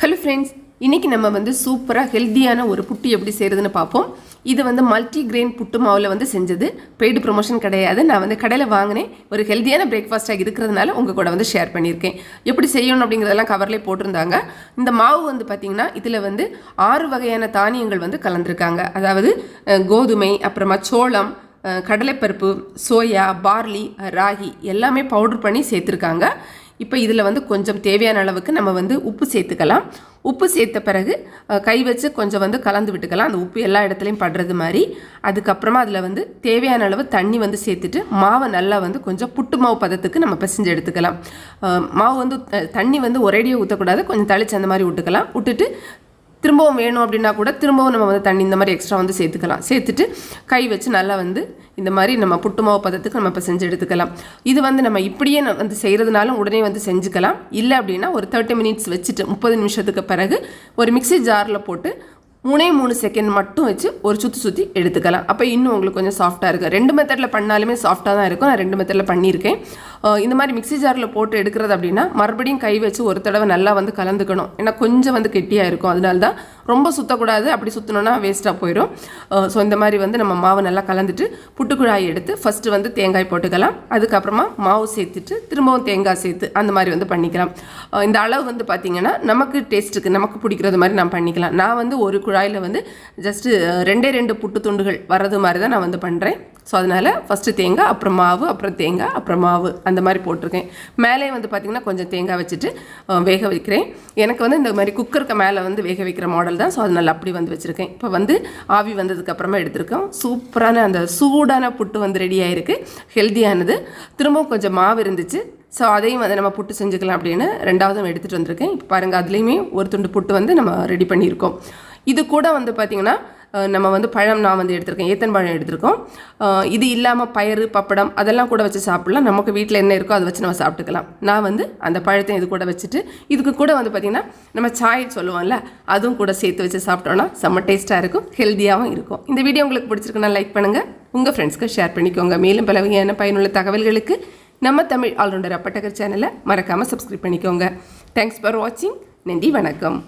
Hello friends, இன்றைக்கி நம்ம வந்து சூப்பராக ஹெல்த்தியான ஒரு புட்டு எப்படி செய்கிறதுன்னு பார்ப்போம். இது வந்து மல்டி கிரெயின் புட்டு மாவில் வந்து செஞ்சது. பெய்டு ப்ரொமோஷன் கிடையாது. நான் வந்து கடையில் வாங்கினேன். ஒரு ஹெல்த்தியான பிரேக்ஃபாஸ்ட்டாக இருக்கிறதுனால உங்கள் கூட வந்து ஷேர் பண்ணியிருக்கேன். எப்படி செய்யணும் அப்படிங்கிறதெல்லாம் கவர்லேயே போட்டிருந்தாங்க. இந்த மாவு வந்து பார்த்திங்கன்னா இதில் வந்து 6 வகையான தானியங்கள் வந்து கலந்துருக்காங்க. அதாவது கோதுமை, அப்புறமா சோளம், கடலைப்பருப்பு, சோயா, பார்லி, ராகி எல்லாமே பவுடர் பண்ணி சேர்த்துருக்காங்க. இப்போ இதில் வந்து கொஞ்சம் தேவையான அளவுக்கு நம்ம வந்து உப்பு சேர்த்துக்கலாம். உப்பு சேர்த்த பிறகு கை வச்சு கொஞ்சம் வந்து கலந்து விட்டுக்கலாம், அந்த உப்பு எல்லா இடத்துலையும் படுறது மாதிரி. அதுக்கப்புறமா அதில் வந்து தேவையான அளவு தண்ணி வந்து சேர்த்துட்டு மாவை நல்லா வந்து கொஞ்சம் புட்டு மாவு பதத்துக்கு நம்ம பிசைஞ்சு எடுத்துக்கலாம். மாவு வந்து தண்ணி வந்து ஒரேடியாக ஊற்றக்கூடாது, கொஞ்சம் தளிச்சு அந்த மாதிரி விட்டுக்கலாம். விட்டுட்டு திரும்பவும் வேணும் அப்படின்னா கூட திரும்பவும் நம்ம வந்து தண்ணி இந்த மாதிரி எக்ஸ்ட்ரா வந்து சேர்த்துக்கலாம். சேர்த்துட்டு கை வச்சு நல்லா வந்து இந்த மாதிரி நம்ம புட்டு மாவு பதத்துக்கு நம்ம இப்போ செஞ்சு எடுத்துக்கலாம். இது வந்து நம்ம இப்படியே வந்து செய்கிறதுனாலும் உடனே வந்து செஞ்சுக்கலாம். இல்லை அப்படின்னா ஒரு 30 மினிட்ஸ் வச்சுட்டு 30 நிமிஷத்துக்கு பிறகு ஒரு மிக்ஸி ஜாரில் போட்டு 3 செகண்ட் மட்டும் வச்சு ஒரு சுற்றி எடுத்துக்கலாம். அப்போ இன்னும் உங்களுக்கு கொஞ்சம் சாஃப்டாக இருக்குது. 2 மெத்தடில் பண்ணாலுமே சாஃப்டாக தான் இருக்கும். நான் 2 மெத்தடில் பண்ணியிருக்கேன். இந்த மாதிரி மிக்ஸி ஜாரில் போட்டு எடுக்கிறது அப்படின்னா மறுபடியும் கை வச்சு ஒரு தடவை நல்லா வந்து கலந்துக்கணும். ஏன்னா கொஞ்சம் வந்து கெட்டியாக இருக்கும். அதனால தான் ரொம்ப சுற்றக்கூடாது. அப்படி சுற்றினோன்னா வேஸ்ட்டாக போயிடும். ஸோ இந்த மாதிரி வந்து நம்ம மாவு நல்லா கலந்துட்டு புட்டுக்குழாய் எடுத்து ஃபஸ்ட்டு வந்து தேங்காய் போட்டுக்கலாம். அதுக்கப்புறமா மாவு சேர்த்துட்டு திரும்பவும் தேங்காய் சேர்த்து அந்த மாதிரி வந்து பண்ணிக்கலாம். இந்த அளவு வந்து பார்த்திங்கன்னா நமக்கு டேஸ்ட்டுக்கு நமக்கு பிடிக்கிறது மாதிரி நான் பண்ணிக்கலாம். நான் வந்து ஒரு குழாயில் வந்து ஜஸ்ட்டு 2 புட்டு துண்டுகள் வர்றது மாதிரி தான் நான் வந்து பண்ணுறேன். ஸோ அதனால் ஃபஸ்ட்டு தேங்காய், அப்புறம் மாவு, அப்புறம் தேங்காய், அப்புறம் மாவு அந்த மாதிரி போட்டிருக்கேன். மேலே வந்து பார்த்திங்கன்னா கொஞ்சம் தேங்காய் வச்சுட்டு வேக வைக்கிறேன். எனக்கு வந்து இந்த மாதிரி குக்கருக்கு மேலே வந்து வேக வைக்கிற மாடல் தான். ஸோ அதனால் அப்படி வந்து வச்சுருக்கேன். இப்போ வந்து ஆவி வந்ததுக்கப்புறமா எடுத்துருக்கோம். சூப்பரான அந்த சூடான புட்டு வந்து ரெடி ஆகிருக்கு. ஹெல்த்தியானது. திரும்பவும் கொஞ்சம் மாவு இருந்துச்சு. ஸோ அதையும் வந்து நம்ம புட்டு செஞ்சுக்கலாம் அப்படின்னு 2வதும் எடுத்துகிட்டு வந்திருக்கேன். இப்போ பாருங்கள், அதுலேயுமே ஒரு துண்டு புட்டு வந்து நம்ம ரெடி பண்ணியிருக்கோம். இது கூட வந்து பார்த்திங்கன்னா நம்ம வந்து பழம் நான் வந்து எடுத்திருக்கேன், ஏத்தன் பழம் எடுத்திருக்கோம். இது இல்லாமல் பயிறு, பப்படம் அதெல்லாம் கூட வச்சு சாப்பிட்லாம். நமக்கு வீட்டில் என்ன இருக்கோ அதை வச்சு நம்ம சாப்பிட்டுக்கலாம். நான் வந்து அந்த பழத்தை இது கூட வச்சுட்டு இதுக்கு கூட வந்து பார்த்திங்கன்னா நம்ம சாய் சொல்லுவோம்ல, அதுவும் கூட சேர்த்து வச்சு சாப்பிட்டோன்னா செம்ம டேஸ்ட்டாக இருக்கும், ஹெல்த்தியாகவும் இருக்கும். இந்த வீடியோ உங்களுக்கு பிடிச்சிருக்குன்னா லைக் பண்ணுங்கள், உங்கள் ஃப்ரெண்ட்ஸ்க்கு ஷேர் பண்ணிக்கோங்க. மேலும் பல வகையான பயனுள்ள தகவல்களுக்கு நம்ம தமிழ் ஆல்ரவுண்டர் அப்பட்டகர் சேனலை மறக்காமல் சப்ஸ்கிரைப் பண்ணிக்கோங்க. தேங்க்ஸ் ஃபார் வாட்சிங். நன்றி, வணக்கம்.